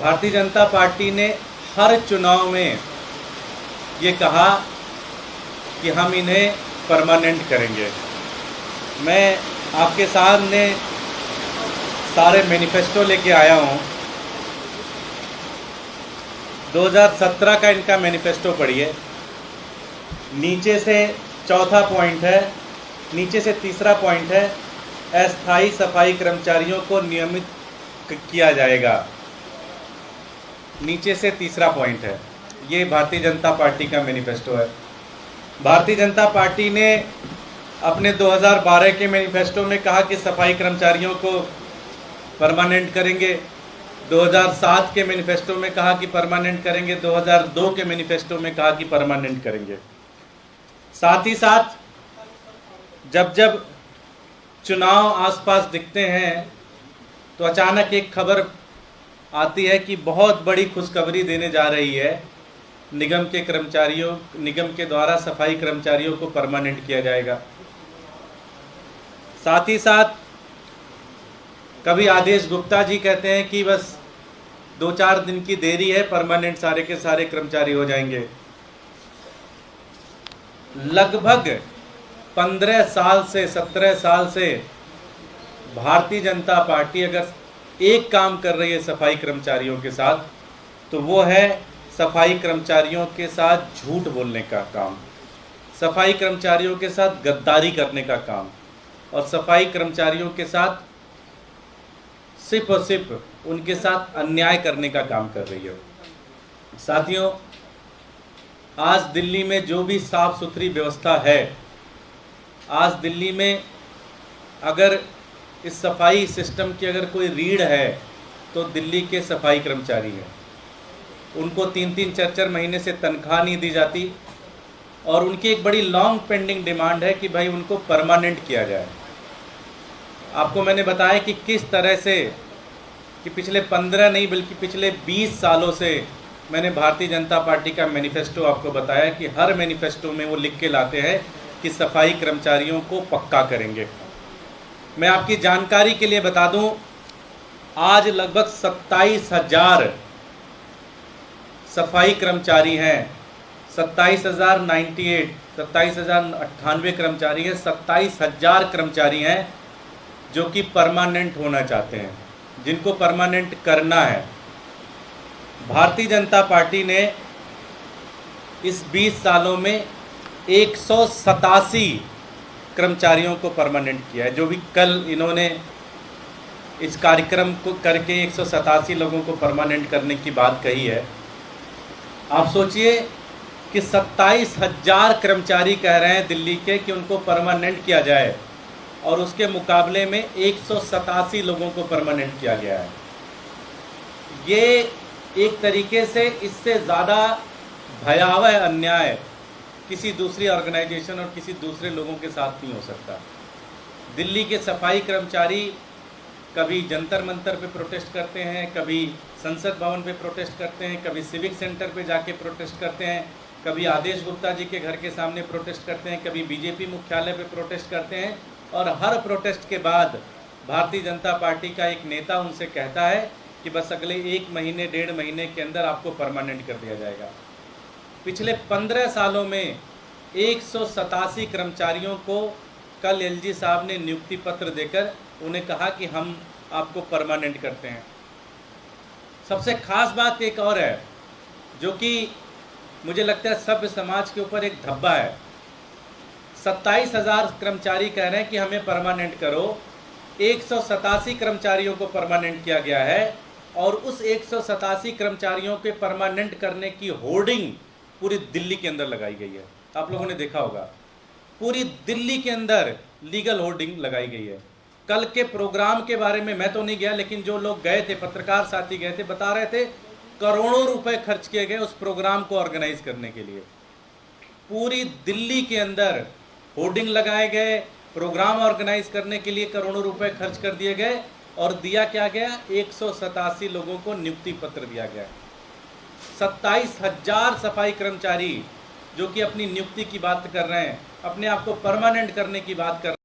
Bharatiya Janata party ने हर चुनाव में ये कहा कि हम इन्हें परमानेंट करेंगे। मैं आपके सामने सारे मैनिफेस्टो लेके आया हूँ। 2017 का इनका मैनिफेस्टो पढ़िए। नीचे से चौथा पॉइंट है, नीचे से तीसरा पॉइंट है, अस्थायी सफाई कर्मचारियों को नियमित किया जाएगा। नीचे से तीसरा पॉइंट है। ये भारतीय जनता पार्टी का मैनिफेस्टो है। भारतीय जनता पार्टी ने अपने 2012 के मैनिफेस्टो में कहा कि सफाई कर्मचारियों को परमानेंट करेंगे। 2007 के मैनिफेस्टो में कहा कि परमानेंट करेंगे। 2002 के मैनिफेस्टो में कहा कि परमानेंट करेंगे। साथ ही साथ जब जब चुनाव आसपास दिखते हैं तो अचानक एक खबर आती है कि बहुत बड़ी खुशखबरी देने जा रही है। निगम के द्वारा सफाई कर्मचारियों को परमानेंट किया जाएगा। साथ ही साथ कभी आदेश गुप्ता जी कहते हैं कि बस 2-4 दिन की देरी है, परमानेंट सारे के सारे कर्मचारी हो जाएंगे। लगभग 15 साल से 17 साल से भारतीय जनता पार्टी अगर एक काम कर रही है सफाई कर्मचारियों के साथ, तो वो है सफाई कर्मचारियों के साथ झूठ बोलने का काम, सफाई कर्मचारियों के साथ गद्दारी करने का काम, और सफाई कर्मचारियों के साथ सिर्फ और सिर्फ उनके साथ अन्याय करने का काम कर रही है। साथियों, आज दिल्ली में जो भी साफ सुथरी व्यवस्था है, आज दिल्ली में अगर इस सफाई सिस्टम की अगर कोई रीढ़ है तो दिल्ली के सफाई कर्मचारी हैं। उनको 3-3 4-4 महीने से तनख्वाह नहीं दी जाती, और उनकी एक बड़ी लॉन्ग पेंडिंग डिमांड है कि भाई उनको परमानेंट किया जाए। आपको मैंने बताया कि किस तरह से कि पिछले 15 नहीं बल्कि पिछले 20 सालों से मैंने भारतीय जनता पार्टी का मैनिफेस्टो आपको बताया कि हर मैनिफेस्टो में वो लिख के लाते हैं कि सफाई कर्मचारियों को पक्का करेंगे। मैं आपकी जानकारी के लिए बता दूं, आज लगभग 27,000 सफाई कर्मचारी हैं। 27,098 कर्मचारी हैं। 27,000 कर्मचारी हैं जो कि परमानेंट होना चाहते हैं, जिनको परमानेंट करना है। भारतीय जनता पार्टी ने इस 20 सालों में 187 कर्मचारियों को परमानेंट किया है। जो भी कल इन्होंने इस कार्यक्रम को करके 187 लोगों को परमानेंट करने की बात कही है। आप सोचिए कि 27,000 कर्मचारी कह रहे हैं दिल्ली के कि उनको परमानेंट किया जाए, और उसके मुकाबले में 187 लोगों को परमानेंट किया गया है। ये एक तरीके से इससे ज़्यादा भयावह अन्याय किसी दूसरी ऑर्गेनाइजेशन और किसी दूसरे लोगों के साथ नहीं हो सकता। दिल्ली के सफाई कर्मचारी कभी जंतर मंतर पे प्रोटेस्ट करते हैं, कभी संसद भवन पे प्रोटेस्ट करते हैं, कभी सिविक सेंटर पे जाके प्रोटेस्ट करते हैं, कभी आदेश गुप्ता जी के घर के सामने प्रोटेस्ट करते हैं, कभी बीजेपी मुख्यालय पे प्रोटेस्ट करते हैं, और हर प्रोटेस्ट के बाद भारतीय जनता पार्टी का एक नेता उनसे कहता है कि बस अगले 1 महीने 1.5 महीने के अंदर आपको परमानेंट कर दिया जाएगा। पिछले 15 सालों में 187 कर्मचारियों को कल एलजी साहब ने नियुक्ति पत्र देकर उन्हें कहा कि हम आपको परमानेंट करते हैं। सबसे खास बात एक और है जो कि मुझे लगता है सभ्य समाज के ऊपर एक धब्बा है। 27,000 कर्मचारी कह रहे हैं कि हमें परमानेंट करो। 187 कर्मचारियों को परमानेंट किया गया है, और उस 187 कर्मचारियों के परमानेंट करने की होर्डिंग पूरी दिल्ली के अंदर लगाई गई है। आप लोगों ने देखा होगा, पूरी दिल्ली के अंदर लीगल होर्डिंग लगाई गई है। कल के प्रोग्राम के बारे में मैं तो नहीं गया, लेकिन जो लोग गए थे, पत्रकार साथी गए थे, बता रहे थे करोड़ों रुपए खर्च किए गए उस प्रोग्राम को ऑर्गेनाइज करने के लिए। पूरी दिल्ली के अंदर होर्डिंग लगाए गए, प्रोग्राम ऑर्गेनाइज करने के लिए करोड़ों रुपए खर्च कर दिए गए, और दिया क्या गया? 187 लोगों को नियुक्ति पत्र दिया गया। 27,000 सफाई कर्मचारी जो कि अपनी नियुक्ति की बात कर रहे हैं, अपने आप को परमानेंट करने की बात कर रहे हैं।